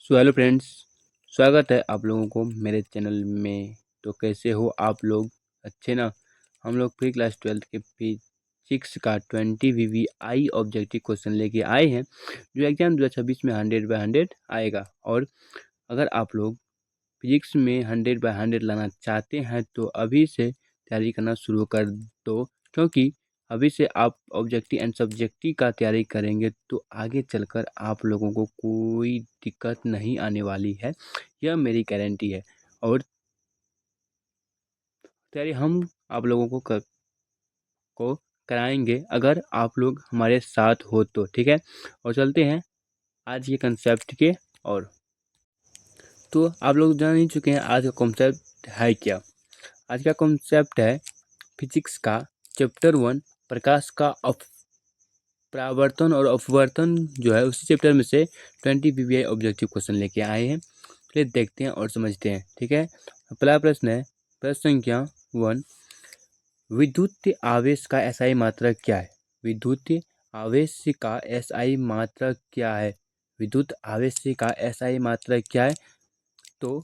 Hello friends, स्वागत है आप लोगों को मेरे चैनल में। तो कैसे हो आप लोग? अच्छे ना? हम लोग प्री क्लास 12th के फिजिक्स का 20 VVI ऑब्जेक्टिव क्वेश्चन लेके आए हैं, जो एग्जाम 2026 में 100/100 आएगा। और अगर आप लोग फिजिक्स में 100/100 लाना चाहते हैं तो अभी से तैयारी करना शुरू कर दो, क्योंकि अभी से आप ऑब्जेक्टिव एंड सब्जेक्टिव का तैयारी करेंगे तो आगे चलकर आप लोगों को कोई दिक्कत नहीं आने वाली है, यह मेरी गारंटी है। और तैयारी हम आप लोगों को कराएंगे अगर आप लोग हमारे साथ हो तो, ठीक है। और चलते हैं आज के कंसेप्ट के। और तो आप लोग जान ही चुके हैं आज का कॉन्सेप्ट है क्या। आज का कॉन्सेप्ट है फिजिक्स का चैप्टर 1 प्रकाश का परावर्तन और अपवर्तन, जो है उसी चैप्टर में से 20 VVI ऑब्जेक्टिव क्वेश्चन लेके आए हैं। चलिए देखते हैं और समझते हैं, ठीक है। पहला प्रश्न है, प्रश्न संख्या 1, विद्युत आवेश का एसआई मात्रक क्या है? विद्युत आवेश का एसआई मात्रक क्या है? विद्युत आवेश का एसआई मात्रक क्या है? तो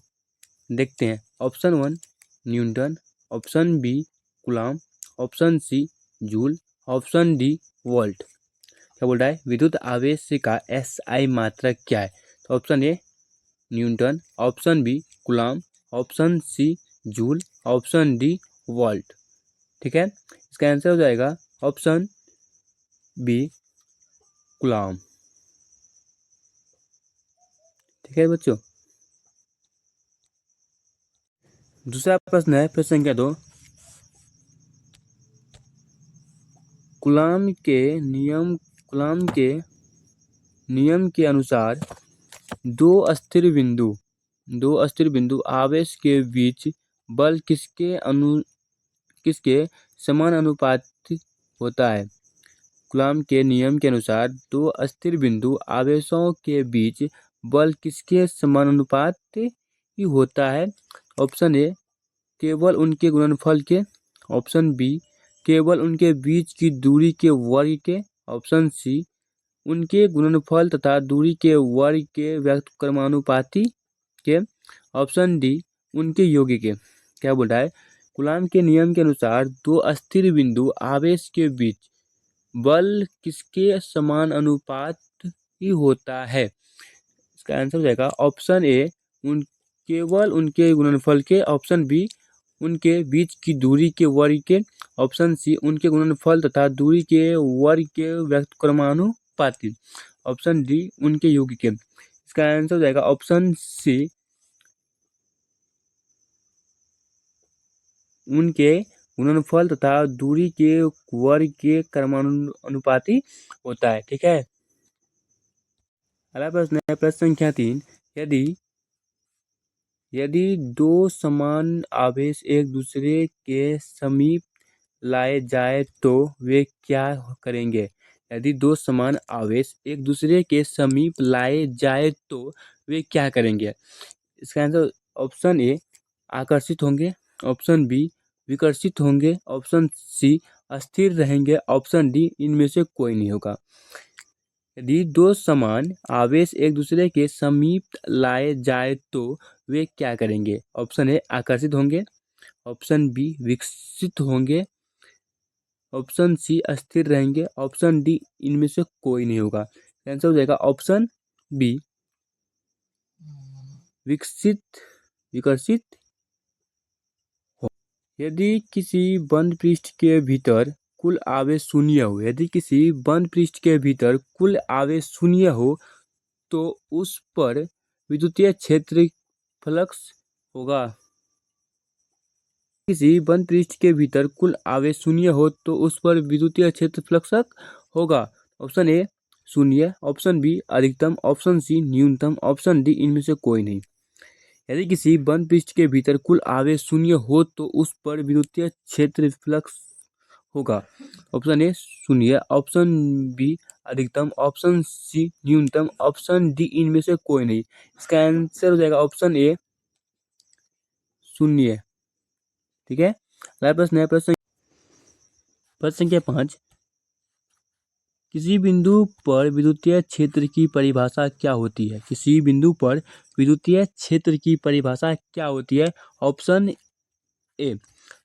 देखते हैं। Option 1 Newton, option B Coulomb, option C joule, option D volt. क्या बोल रहा है? विद्युत आवेश का एसआई मात्रक क्या है? तो option A Newton, option B Coulomb, option C joule, option D volt. ठीक है, इसका आंसर हो जाएगा ऑप्शन बी कूलॉम। ठीक है बच्चों। दूसरा प्रश्न है, प्रश्न संख्या 2, कूलॉम के अनुसार दो स्थिर बिंदु आवेश के बीच बल किसके समानुपाती होता है? कूलॉम के नियम के अनुसार दो स्थिर बिंदु आवेशों के बीच बल किसके समानुपाती होता है? ऑप्शन ए केवल उनके गुणनफल के, ऑप्शन बी केवल उनके बीच की दूरी के वर्ग के, ऑप्शन सी उनके गुणनफल तथा दूरी के वर्ग के व्युत्क्रमानुपाती के, ऑप्शन डी उनके योग के। क्या बोल रहा है? कूलॉम के नियम के अनुसार दो स्थिर बिंदु आवेश के बीच बल किसके समानुपात ही होता है? इसका आंसर हो जाएगा ऑप्शन ए केवल उनके गुणनफल के, ऑप्शन बी उनके बीच की दूरी के वर्ग के, ऑप्शन सी उनके गुणनफल तथा दूरी के वर्ग के व्युत्क्रमानुपाती, ऑप्शन डी उनके योग के। इसका आंसर हो जाएगा ऑप्शन सी उनके गुणनफल तथा दूरी के वर्ग के क्रमानुपाती होता है। ठीक है। अगला प्रश्न है, प्रश्न संख्या 3, यदि दो समान आवेश एक दूसरे के समीप लाए जाए तो वे क्या करेंगे? यदि दो समान आवेश एक दूसरे के समीप लाए जाए तो वे क्या करेंगे? इसका आंसर ऑप्शन ए आकर्षित होंगे, ऑप्शन बी विकर्षित होंगे, ऑप्शन सी अस्थिर रहेंगे, ऑप्शन डी इनमें से कोई नहीं होगा। यदि दो समान आवेश एक दूसरे के समीप लाए जाए तो वे क्या करेंगे? ऑप्शन ए आकर्षित होंगे, ऑप्शन बी विकसित होंगे, ऑप्शन सी अस्थिर रहेंगे, ऑप्शन डी इनमें से कोई नहीं होगा। आंसर हो जाएगा ऑप्शन बी विकसित हो। यदि किसी बंद पृष्ठ के भीतर कुल आवेश शून्य हो, यदि किसी बंद पृष्ठ के भीतर कुल आवेश शून्य हो तो उस पर विद्युतीय क्षेत्र फ्लक्स होगा। किसी बंद पृष्ठ के भीतर कुल आवेश शून्य हो तो उस पर विद्युतीय क्षेत्र फ्लक्स होगा। ऑप्शन ए शून्य, ऑप्शन बी अधिकतम, ऑप्शन सी न्यूनतम, ऑप्शन डी इनमें से कोई नहीं। यदि किसी बंद पृष्ठ के भीतर कुल आवेश शून्य हो तो उस पर विद्युतीय क्षेत्र फ्लक्स होगा। ऑप्शन ए शून्य, ऑप्शन बी अधिकतम, ऑप्शन सी न्यूनतम, ऑप्शन डी इनमें से कोई नहीं। इसका आंसर हो जाएगा ऑप्शन ए शून्य। ठीक है। अगला प्रश्न है, प्रश्न संख्या 5, किसी बिंदु पर विद्युतीय क्षेत्र की परिभाषा क्या होती है? किसी बिंदु पर विद्युतीय क्षेत्र की परिभाषा क्या होती है? ऑप्शन ए,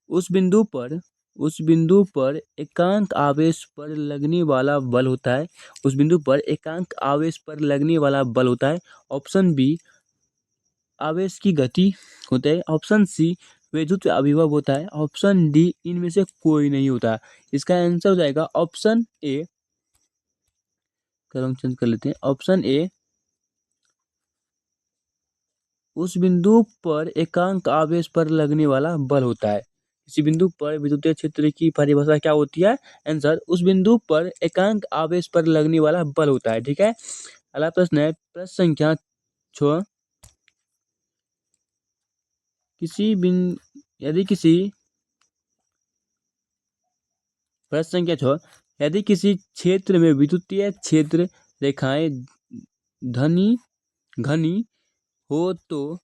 उस बिंदु पर एकांक आवेश पर लगने वाला बल होता है। उस बिंदु पर एकांक आवेश पर लगने वाला बल होता है। ऑप्शन बी, आवेश की गति होता है। ऑप्शन सी, विद्युत अभिभव होता है। ऑप्शन डी, इनमें से कोई नहीं होता। इसका आंसर हो जाएगा ऑप्शन ए। कलम चेंज कर लेते हैं। ऑप्शन ए, उस बिंदु पर एकांक आवेश पर लगने वाला बल होता है। किसी बिंदु पर विद्युतीय क्षेत्र की परिभाषा क्या होती है? आंसर, उस बिंदु पर एकांक आवेश पर लगने वाला बल होता है। ठीक है, अगला प्रश्न है प्रश्न संख्या 6। प्रश्न संख्या 6, यदि किसी क्षेत्र में विद्युतीय क्षेत्र रेखाएं घनी हो तो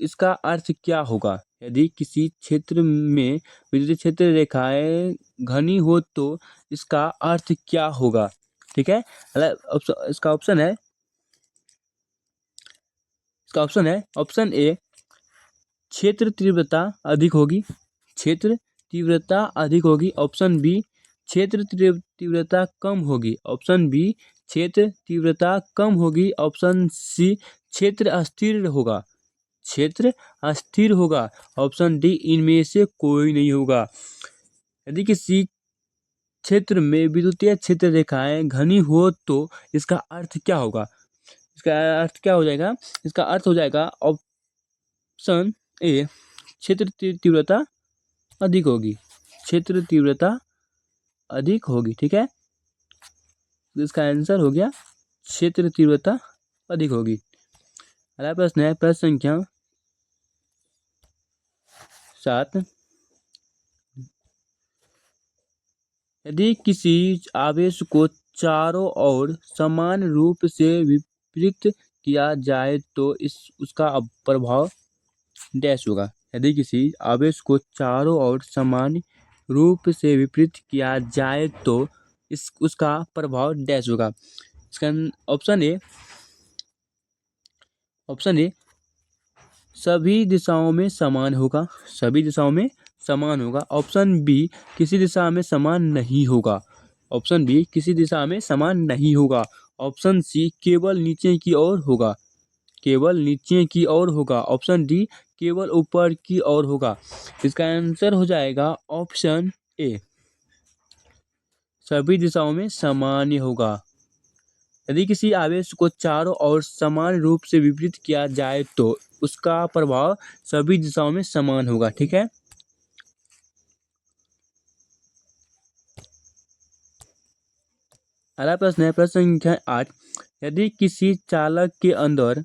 इसका अर्थ क्या होगा? यदि किसी क्षेत्र में विद्युतीय क्षेत्र रेखाएं घनी हो तो इसका अर्थ क्या होगा? ठीक है, इसका ऑप्शन है ऑप्शन ए, क्षेत्र तीव्रता अधिक होगी। क्षेत्र तीव्रता अधिक होगी। ऑप्शन बी, क्षेत्र तीव्रता कम होगी। ऑप्शन बी, क्षेत्र तीव्रता कम होगी। ऑप्शन सी, क्षेत्र अस्थिर होगा। क्षेत्र अस्थिर होगा। ऑप्शन डी, इनमें से कोई नहीं होगा। यदि किसी क्षेत्र में विद्युतीय क्षेत्र रेखाएं घनी हो तो इसका अर्थ क्या होगा? इसका अर्थ क्या हो जाएगा? इसका अर्थ हो जाएगा ऑप्शन ए, क्षेत्र तीव्रता अधिक होगी। क्षेत्र तीव्रता अधिक होगी। ठीक है, तो इसका आंसर हो गया क्षेत्र तीव्रता अधिक होगी। अगला प्रश्न है प्रश्न संख्या 7। यदि किसी आवेश को चारों ओर समान रूप से विपरीत किया जाए तो उसका प्रभाव डैश होगा। यदि किसी आवेश को चारों ओर समान रूप से विपरीत किया जाए तो उसका प्रभाव डैश होगा। इसका ऑप्शन ए, सभी दिशाओं में समान होगा। सभी दिशाओं में समान होगा। ऑप्शन बी, किसी दिशा में समान नहीं होगा। ऑप्शन बी, किसी दिशा में समान नहीं होगा। ऑप्शन सी, केवल नीचे की ओर होगा। केवल नीचे की ओर होगा। ऑप्शन डी, केवल ऊपर की ओर होगा। इसका आंसर हो जाएगा ऑप्शन ए, सभी दिशाओं में समान होगा। यदि किसी आवेश को चारों ओर समान रूप से विपरीत किया जाए तो उसका प्रभाव सभी दिशाओं में समान होगा। ठीक है, अगला प्रश्न है प्रश्न संख्या 8। यदि किसी चालक के अंदर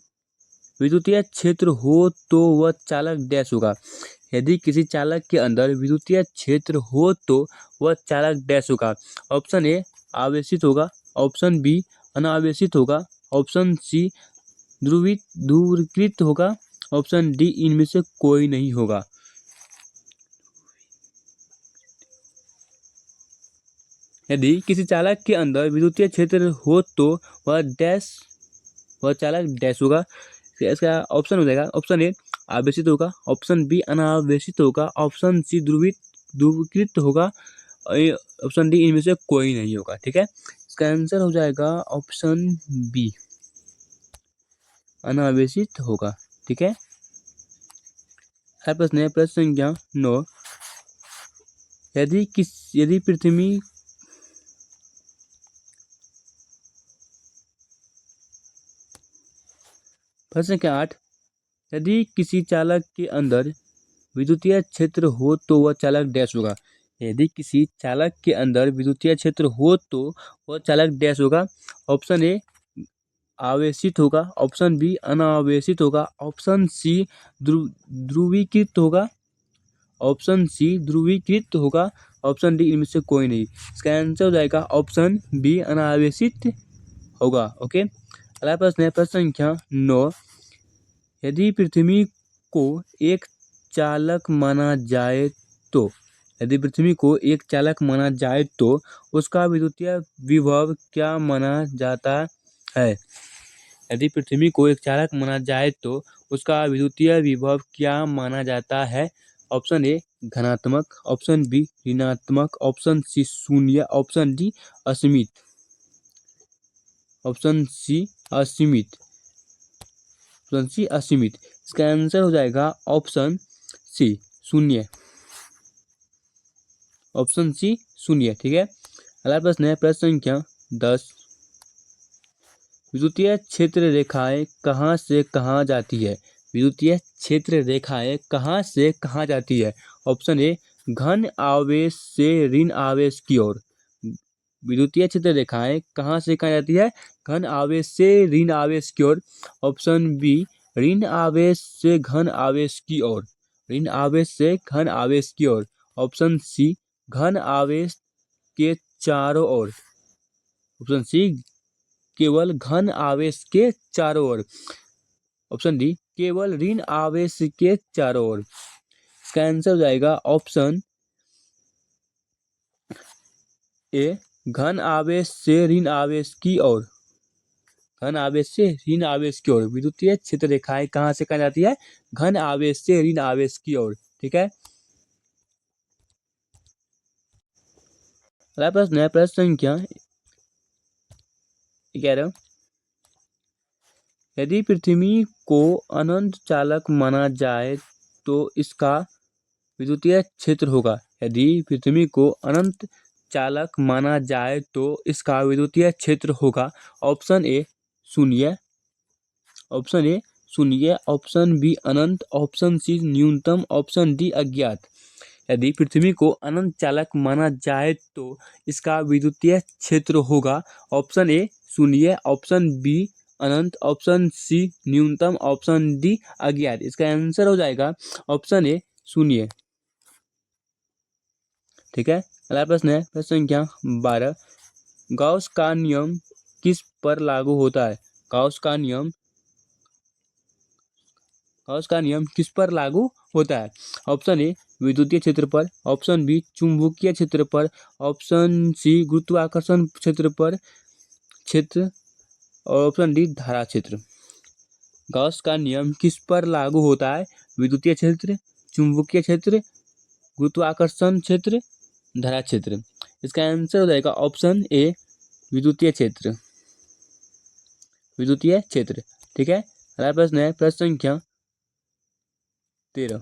विद्युतीय क्षेत्र हो तो वह चालक डैश होगा। यदि किसी चालक के अंदर विद्युतीय क्षेत्र हो तो वह चालक डैश होगा। ऑप्शन ए, आवेशित होगा। ऑप्शन बी, अनावेशित होगा। ऑप्शन सी, ध्रुवीकृत होगा। ऑप्शन डी, इनमें से कोई नहीं होगा। यदि किसी चालक के अंदर विद्युतीय क्षेत्र हो तो वह चालक डैश होगा। इसका ऑप्शन हो जाएगा ऑप्शन ए, आवेशित होगा। ऑप्शन बी, अनावेशित होगा। ऑप्शन सी, ध्रुवीकृत होगा। ऑप्शन डी, इनमें से कोई नहीं होगा। ठीक है, इसका आंसर हो जाएगा ऑप्शन बी, अनावेशित होगा। ठीक है, प्रश्न है प्रश्न संख्या 9। यदि पृथ्वी प्रश्न संख्या 8। यदि किसी चालक के अंदर विद्युतीय क्षेत्र हो तो वह चालक डैश होगा। यदि किसी चालक के अंदर विद्युतीय क्षेत्र हो तो वह चालक डैश होगा। ऑप्शन ए, आवेशित होगा। ऑप्शन बी, अनावेशित होगा। ऑप्शन सी, ध्रुवीकृत होगा। ऑप्शन सी, ध्रुवीकृत होगा। ऑप्शन डी, इनमें से कोई नहीं। इसका आंसर हो जाएगा ऑप्शन बी, अनावेशित होगा। ओके, अगला प्रश्न है प्रश्न संख्या 9। यदि पृथ्वी को एक चालक माना जाए तो यदि पृथ्वी को एक चालक माना जाए तो उसका विद्युतीय विभव क्या माना जाता है? यदि पृथ्वी को एक चालक माना जाए तो उसका विद्युतीय विभव क्या माना जाता है? ऑप्शन ए धनात्मक, ऑप्शन बी ऋणात्मक, ऑप्शन सी शून्य, ऑप्शन डी असीमित। ऑप्शन सी असीमित। ऑप्शन सी असीमित। इसका आंसर हो जाएगा ऑप्शन सी शून्य। ऑप्शन सी शून्य। ठीक है, अगला प्रश्न है प्रश्न संख्या 10। विद्युतीय क्षेत्र रेखाएं कहाँ से कहाँ जाती है? विद्युतीय क्षेत्र रेखाएं कहाँ से कहाँ जाती है? ऑप्शन ए घन आवेश से ऋण आवेश की ओर। विद्युतीय क्षेत्र रेखाएं कहाँ से कहाँ जाती है? घन आवेश से ऋण आवेश की ओर। ऑप्शन बी ऋण आवेश से घन आवेश की ओर। ऋण आवेश से घन आवेश की ओर। ऑप्शन सी घन आवेश के चारों ओर। ऑप्शन सी केवल घन आवेश के चारों ओर। ऑप्शन डी केवल ऋण आवेश के चारों ओर। इसका आंसर हो जाएगा ऑप्शन ए घन आवेश से ऋण आवेश की ओर। घन आवेश से ऋण आवेश की ओर विद्युतीय क्षेत्र रेखाएं कहाँ से कहाँ जाती है? घन आवेश से ऋण आवेश की ओर। ठीक है, अगला प्रश्न है प्रश्न संख्या 11। यदि पृथ्वी को अनंत चालक माना जाए तो इसका विद्युतीय क्षेत्र होगा। यदि पृथ्वी को अनंत चालक माना जाए तो इसका विद्युतीय क्षेत्र होगा। ऑप्शन ए शून्य, ऑप्शन ए शून्य, ऑप्शन बी अनंत, ऑप्शन सी न्यूनतम, ऑप्शन डी अज्ञात। यदि पृथ्वी को अनंत चालक माना जाए तो इसका विद्युतीय क्षेत्र होगा। ऑप्शन ए शून्य, ऑप्शन बी अनंत, ऑप्शन सी न्यूनतम, ऑप्शन डी अज्ञात। इसका आंसर हो जाएगा ऑप्शन ए शून्य। ठीक है, अगला प्रश्न है प्रश्न संख्या 12। गॉस का नियम किस पर लागू होता है? गॉस का नियम किस पर लागू होता है? ऑप्शन ए विद्युतीय क्षेत्र पर, ऑप्शन बी चुंबकीय क्षेत्र पर, ऑप्शन सी गुरुत्वाकर्षण क्षेत्र और ऑप्शन डी धारा क्षेत्र। गॉस का नियम किस पर लागू होता है? विद्युतीय क्षेत्र, चुंबकीय क्षेत्र, गुरुत्वाकर्षण क्षेत्र, धारा क्षेत्र। इसका आंसर हो जाएगा ऑप्शन ए विद्युतीय क्षेत्र। विद्युतीय क्षेत्र। ठीक है, अगला प्रश्न है प्रश्न संख्या 13।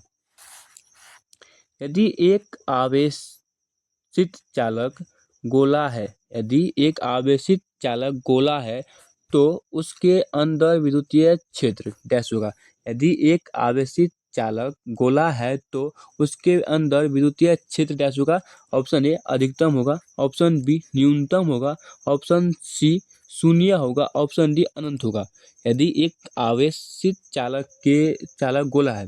यदि एक आवेशित चालक गोला है, यदि एक आवेशित चालक गोला है तो उसके अंदर विद्युतीय क्षेत्र डैश होगा। यदि एक आवेशित चालक गोला है तो उसके अंदर विद्युतीय क्षेत्र डैश होगा। ऑप्शन ए अधिकतम होगा, ऑप्शन बी न्यूनतम होगा, ऑप्शन सी शून्य होगा, ऑप्शन डी अनंत होगा। यदि एक आवेशित चालक गोला है,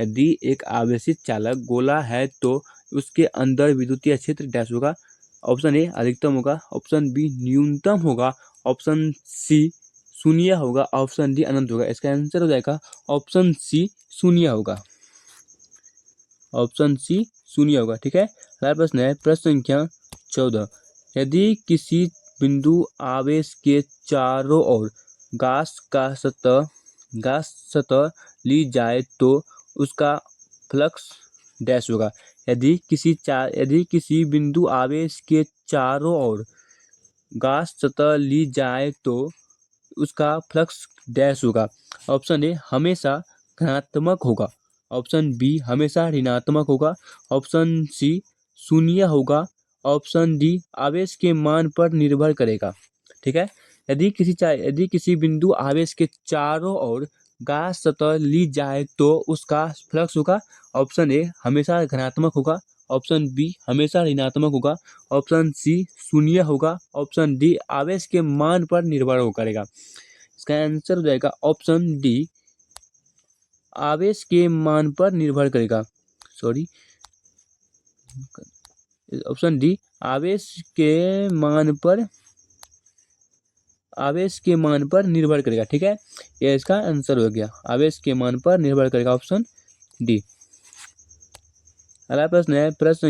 यदि एक आवेशित चालक गोला है तो उसके अंदर विद्युतीय क्षेत्र डैश होगा। ऑप्शन ए अधिकतम होगा, ऑप्शन बी न्यूनतम होगा, ऑप्शन सी शून्य होगा, ऑप्शन डी अनंत होगा। इसका आंसर हो जाएगा ऑप्शन सी शून्य होगा। ऑप्शन सी शून्य होगा। ठीक है, अगला प्रश्न है प्रश्न संख्या 14। यदि किसी बिंदु आवेश के चारों ओर गास सतह ली जाए तो उसका फ्लक्स डैश होगा। यदि किसी बिंदु आवेश के चारों ओर गास सतह ली जाए तो उसका फ्लक्स डैश होगा। ऑप्शन ए हमेशा धनात्मक होगा, ऑप्शन बी हमेशा ऋणात्मक होगा, ऑप्शन सी शून्य होगा, ऑप्शन डी आवेश के मान पर निर्भर करेगा। ठीक है, यदि किसी बिंदु आवेश के चारों ओर गास सतह ली जाए तो उसका फ्लक्स होगा। ऑप्शन ए हमेशा धनात्मक होगा, ऑप्शन बी हमेशा ऋणात्मक होगा, ऑप्शन सी शून्य होगा, ऑप्शन डी आवेश के मान पर निर्भर करेगा। इसका आंसर हो जाएगा ऑप्शन डी आवेश के मान पर निर्भर करेगा। सॉरी, ऑप्शन डी आवेश के मान पर निर्भर करेगा। ठीक है, ये इसका आंसर हो गया, आवेश के मान पर निर्भर करेगा, ऑप्शन डी। अगला प्रश्न है प्रश्न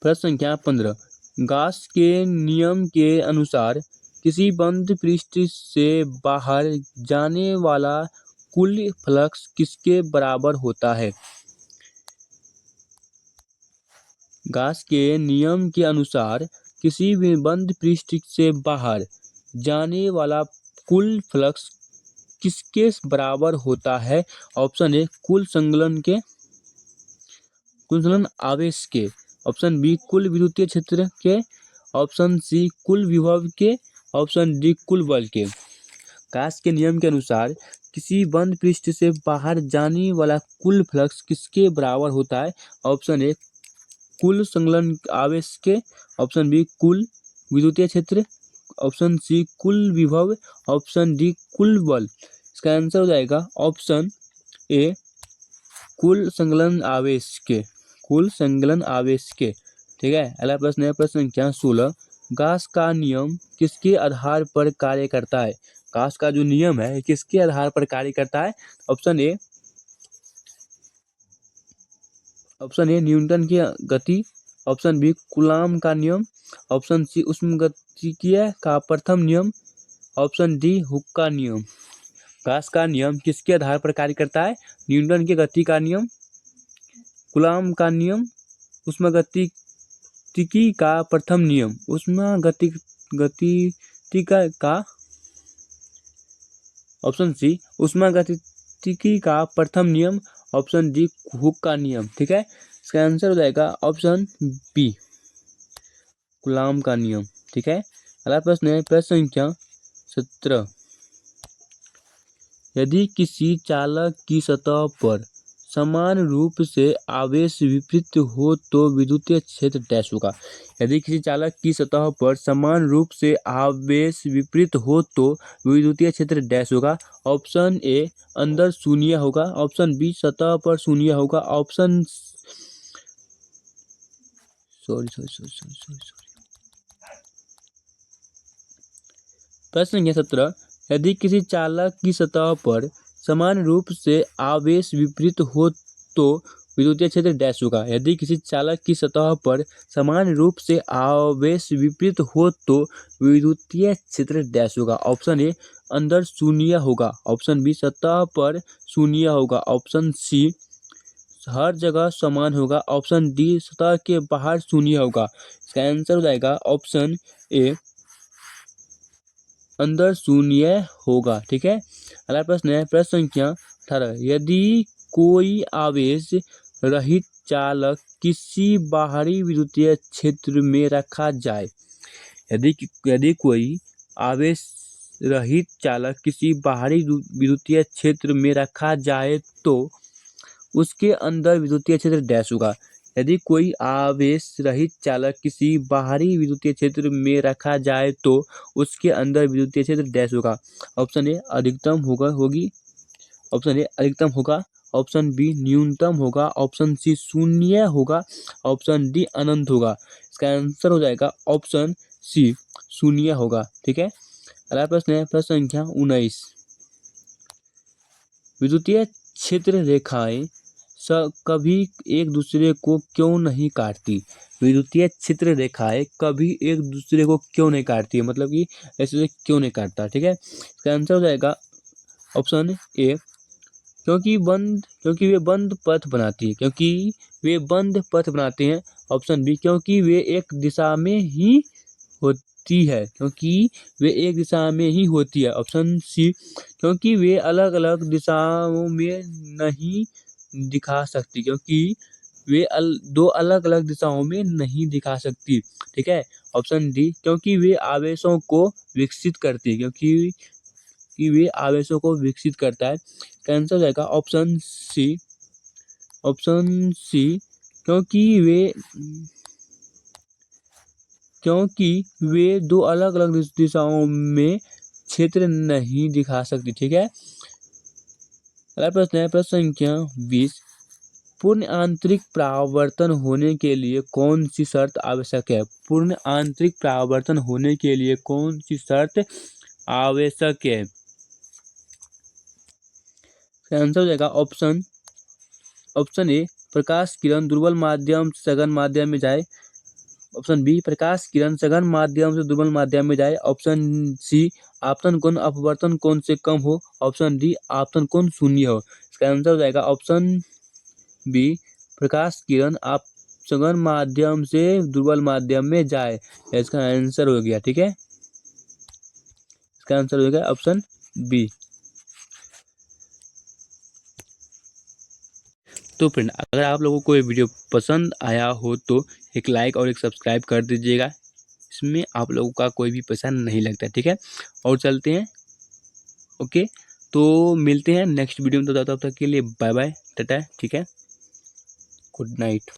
संख्या 15। गॉस के नियम के अनुसार किसी बंद पृष्ठ से बाहर जाने वाला कुल फ्लक्स किसके बराबर होता है? गॉस के नियम के अनुसार किसी भी बंद पृष्ठ से बाहर जाने वाला कुल फ्लक्स किसके बराबर होता है? ऑप्शन ए कुल संलग्न आवेश के, ऑप्शन बी कुल विद्युतीय क्षेत्र के, ऑप्शन सी कुल विभव के, ऑप्शन डी कुल बल के। गॉस के नियम के अनुसार किसी बंद पृष्ठ से बाहर जाने वाला कुल फ्लक्स किसके बराबर होता है? ऑप्शन ए कुल संलग्न आवेश के, ऑप्शन बी कुल विद्युतीय क्षेत्र, ऑप्शन सी कुल विभव, ऑप्शन डी कुल बल। इसका आंसर हो जाएगा ऑप्शन ए कुल संलग्न आवेश के, कुल संलग्न आवेश के। ठीक है, अगला प्रश्न है प्रश्न संख्या 16। गॉस का नियम किसके आधार पर कार्य करता है? गॉस का जो नियम है किसके आधार पर कार्य करता है? ऑप्शन ए न्यूटन की गति, ऑप्शन बी कूलॉम का नियम, ऑप्शन सी उष्मागतिकीय का प्रथम नियम, ऑप्शन डी हुक का नियम। गॉस का नियम किसके आधार पर कार्य करता है? न्यूटन की गति का नियम, कूलॉम का नियम, उष्मागतिकी का प्रथम नियम, उष्मागतिकी का ऑप्शन सी उष्मागतिकी का प्रथम नियम, ऑप्शन डी हुक का नियम। ठीक है, इसका आंसर हो जाएगा ऑप्शन बी कूलॉम का नियम। ठीक है, अगला प्रश्न है प्रश्न संख्या 17। यदि किसी चालक की सतह पर समान रूप से आवेश विपरीत हो तो विद्युतीय क्षेत्र डैश होगा। यदि किसी चालक की सतह पर समान रूप से आवेश विपरीत हो तो विद्युतीय क्षेत्र डैश होगा। ऑप्शन ए अंदर शून्य होगा, ऑप्शन बी सतह पर शून्य होगा, ऑप्शन प्रश्न संख्या 17। यदि किसी चालक की सतह पर समान रूप से आवेश विपरीत हो तो विद्युतीय क्षेत्र डैश होगा। यदि किसी चालक की सतह पर समान रूप से आवेश विपरीत हो तो विद्युतीय क्षेत्र डैश होगा। ऑप्शन ए अंदर शून्य होगा, ऑप्शन बी सतह पर शून्य होगा, ऑप्शन सी हर जगह समान होगा, ऑप्शन डी सतह के बाहर शून्य होगा। इसका आंसर हो जाएगा ऑप्शन ए अंदर शून्य होगा। ठीक है, अगला प्रश्न है प्रश्न संख्या 18। यदि कोई आवेश रहित चालक किसी बाहरी विद्युतीय क्षेत्र में रखा जाए, यदि कोई आवेश रहित चालक किसी बाहरी विद्युतीय क्षेत्र में रखा जाए तो उसके अंदर विद्युतीय क्षेत्र डैश होगा। यदि कोई आवेश रहित चालक किसी बाहरी विद्युतीय क्षेत्र में रखा जाए तो उसके अंदर विद्युतीय क्षेत्र डैश होगा। ऑप्शन ए अधिकतम होगी, ऑप्शन ए अधिकतम होगा, ऑप्शन बी न्यूनतम होगा, ऑप्शन सी शून्य होगा, ऑप्शन डी अनंत होगा। इसका आंसर हो जाएगा ऑप्शन सी शून्य होगा। ठीक है, अगला प्रश्न है प्रश्न संख्या 19। विद्युतीय क्षेत्र रेखाएं कभी एक दूसरे को क्यों नहीं काटती? विद्युतीय क्षेत्र रेखाएं कभी एक दूसरे को क्यों नहीं काटती है, मतलब कि ऐसे क्यों नहीं काटता? ठीक है, इसका आंसर हो जाएगा ऑप्शन ए क्योंकि वे बंद पथ बनाती है, क्योंकि वे बंद पथ बनाते हैं। ऑप्शन बी क्योंकि वे एक दिशा में ही होती है, क्योंकि वे एक दिशा में ही होती है। ऑप्शन सी क्योंकि वे अलग अलग दिशाओं में नहीं दिखा सकती, क्योंकि वे दो अलग अलग दिशाओं में नहीं दिखा सकती। ठीक है, ऑप्शन डी क्योंकि वे आवेशों को विकसित करती है, क्योंकि वे आवेशों को विकसित करता है। कैंसिल हो जाएगा ऑप्शन सी क्योंकि वे दो अलग अलग दिशाओं में क्षेत्र नहीं दिखा सकती। ठीक है, अगला प्रश्न है प्रश्न संख्या 20। पूर्ण आंतरिक परावर्तन होने के लिए कौन सी शर्त आवश्यक है? पूर्ण आंतरिक परावर्तन होने के लिए कौन सी शर्त आवश्यक है? इसका आंसर हो जाएगा ऑप्शन ए प्रकाश किरण दुर्बल माध्यम से सघन माध्यम में जाए। ऑप्शन बी प्रकाश किरण सघन माध्यम से दुर्बल माध्यम में जाए। ऑप्शन सी आपतन कोण अपवर्तन कोण से कम हो। ऑप्शन डी आपतन कोण शून्य हो। इसका आंसर हो जाएगा ऑप्शन बी प्रकाश किरण आप सघन माध्यम से दुर्बल माध्यम में जाए। इसका आंसर हो गया। ठीक है, इसका आंसर हो गया ऑप्शन बी। तो फ्रेंड, अगर आप लोगों को ये वीडियो पसंद आया हो तो एक लाइक और एक सब्सक्राइब कर दीजिएगा। इसमें आप लोगों का कोई भी पैसा नहीं लगता। ठीक है, और चलते हैं। ओके, तो मिलते हैं नेक्स्ट वीडियो में। तो तब तक के लिए बाय बाय, टाटा। ठीक है, गुड नाइट।